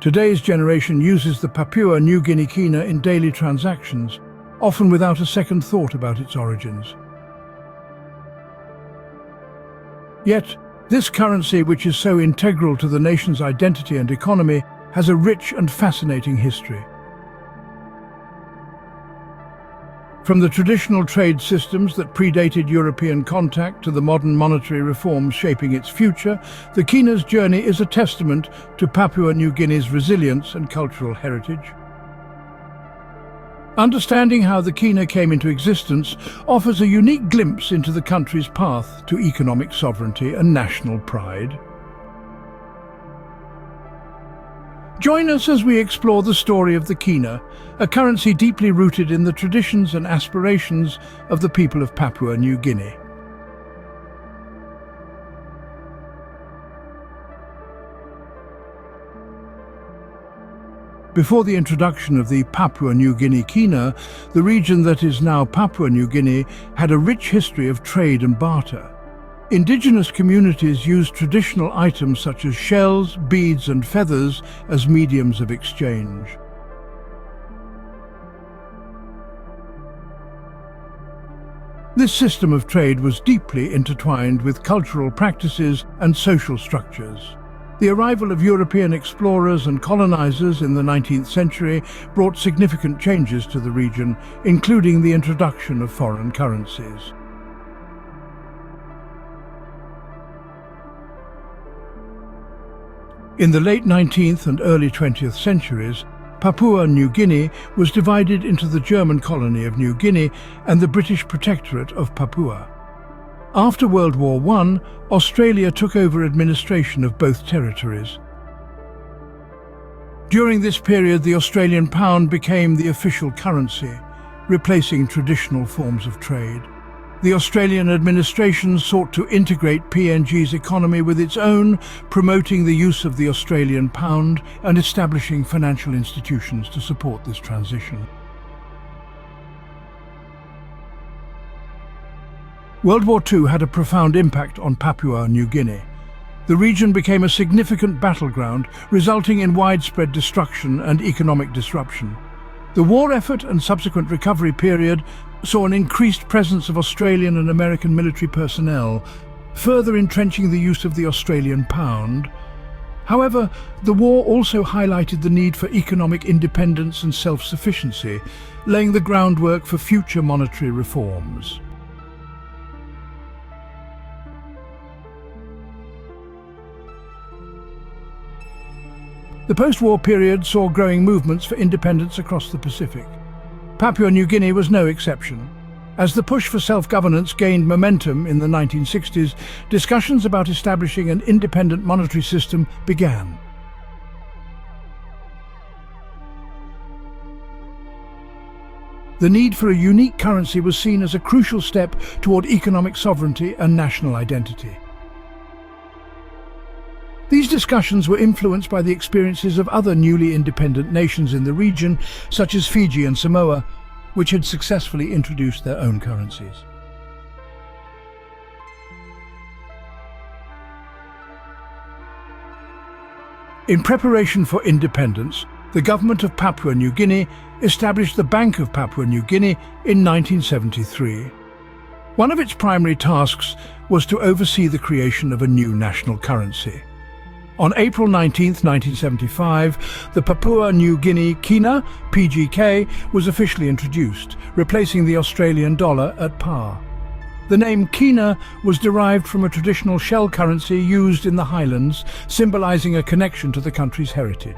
Today's generation uses the Papua New Guinea Kina in daily transactions, often without a second thought about its origins. Yet, this currency, which is so integral to the nation's identity and economy, has a rich and fascinating history. From the traditional trade systems that predated European contact to the modern monetary reforms shaping its future, the Kina's journey is a testament to Papua New Guinea's resilience and cultural heritage. Understanding how the Kina came into existence offers a unique glimpse into the country's path to economic sovereignty and national pride. Join us as we explore the story of the Kina, a currency deeply rooted in the traditions and aspirations of the people of Papua New Guinea. Before the introduction of the Papua New Guinea Kina, the region that is now Papua New Guinea had a rich history of trade and barter. Indigenous communities used traditional items such as shells, beads and feathers as mediums of exchange. This system of trade was deeply intertwined with cultural practices and social structures. The arrival of European explorers and colonizers in the 19th century brought significant changes to the region, including the introduction of foreign currencies. In the late 19th and early 20th centuries, Papua New Guinea was divided into the German colony of New Guinea and the British Protectorate of Papua. After World War I, Australia took over administration of both territories. During this period, the Australian pound became the official currency, replacing traditional forms of trade. The Australian administration sought to integrate PNG's economy with its own, promoting the use of the Australian pound and establishing financial institutions to support this transition. World War II had a profound impact on Papua New Guinea. The region became a significant battleground, resulting in widespread destruction and economic disruption. The war effort and subsequent recovery period saw an increased presence of Australian and American military personnel, further entrenching the use of the Australian pound. However, the war also highlighted the need for economic independence and self-sufficiency, laying the groundwork for future monetary reforms. The post-war period saw growing movements for independence across the Pacific. Papua New Guinea was no exception. As the push for self-governance gained momentum in the 1960s, discussions about establishing an independent monetary system began. The need for a unique currency was seen as a crucial step toward economic sovereignty and national identity. These discussions were influenced by the experiences of other newly independent nations in the region, such as Fiji and Samoa, which had successfully introduced their own currencies. In preparation for independence, the government of Papua New Guinea established the Bank of Papua New Guinea in 1973. One of its primary tasks was to oversee the creation of a new national currency. On April 19, 1975, the Papua New Guinea Kina, PGK, was officially introduced, replacing the Australian dollar at par. The name Kina was derived from a traditional shell currency used in the highlands, symbolizing a connection to the country's heritage.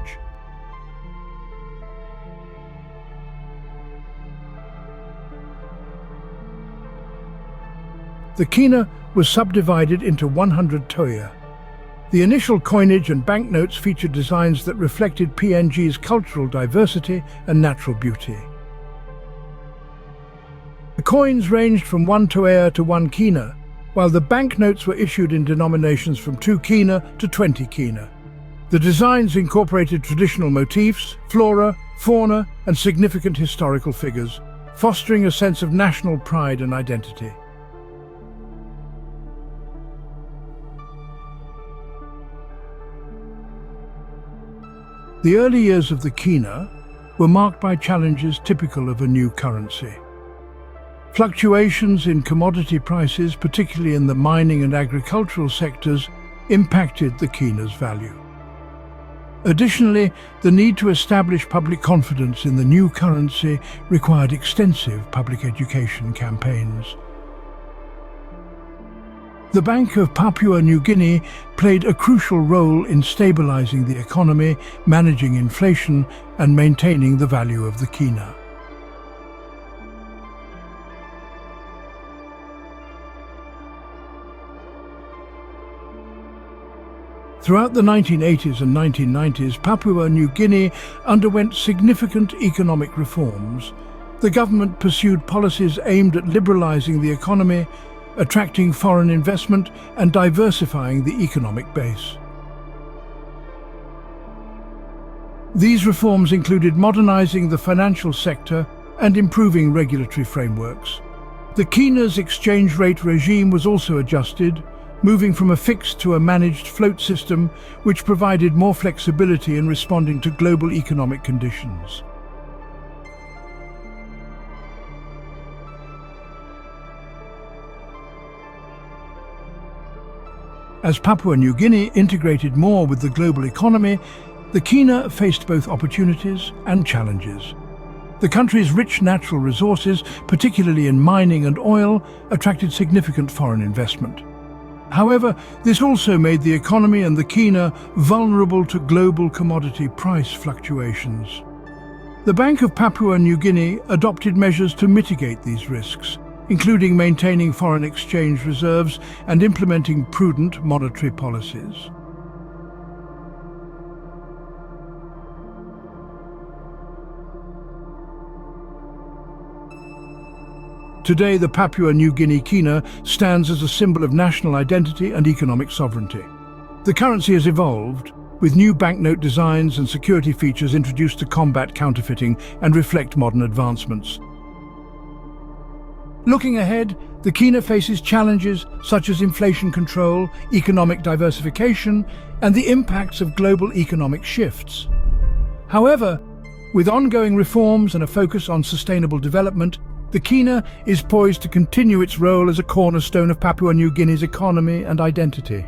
The Kina was subdivided into 100 Toea. The initial coinage and banknotes featured designs that reflected PNG's cultural diversity and natural beauty. The coins ranged from 1 Toea to 1 Kina, while the banknotes were issued in denominations from 2 Kina to 20 Kina. The designs incorporated traditional motifs, flora, fauna, and significant historical figures, fostering a sense of national pride and identity. The early years of the Kina were marked by challenges typical of a new currency. Fluctuations in commodity prices, particularly in the mining and agricultural sectors, impacted the Kina's value. Additionally, the need to establish public confidence in the new currency required extensive public education campaigns. The Bank of Papua New Guinea played a crucial role in stabilizing the economy, managing inflation, and maintaining the value of the Kina. Throughout the 1980s and 1990s, Papua New Guinea underwent significant economic reforms. The government pursued policies aimed at liberalizing the economy, attracting foreign investment, and diversifying the economic base. These reforms included modernizing the financial sector and improving regulatory frameworks. The Kina's exchange rate regime was also adjusted, moving from a fixed to a managed float system, which provided more flexibility in responding to global economic conditions. As Papua New Guinea integrated more with the global economy, the Kina faced both opportunities and challenges. The country's rich natural resources, particularly in mining and oil, attracted significant foreign investment. However, this also made the economy and the Kina vulnerable to global commodity price fluctuations. The Bank of Papua New Guinea adopted measures to mitigate these risks, including maintaining foreign exchange reserves and implementing prudent monetary policies. Today, the Papua New Guinea Kina stands as a symbol of national identity and economic sovereignty. The currency has evolved, with new banknote designs and security features introduced to combat counterfeiting and reflect modern advancements. Looking ahead, the Kina faces challenges such as inflation control, economic diversification, and the impacts of global economic shifts. However, with ongoing reforms and a focus on sustainable development, the Kina is poised to continue its role as a cornerstone of Papua New Guinea's economy and identity.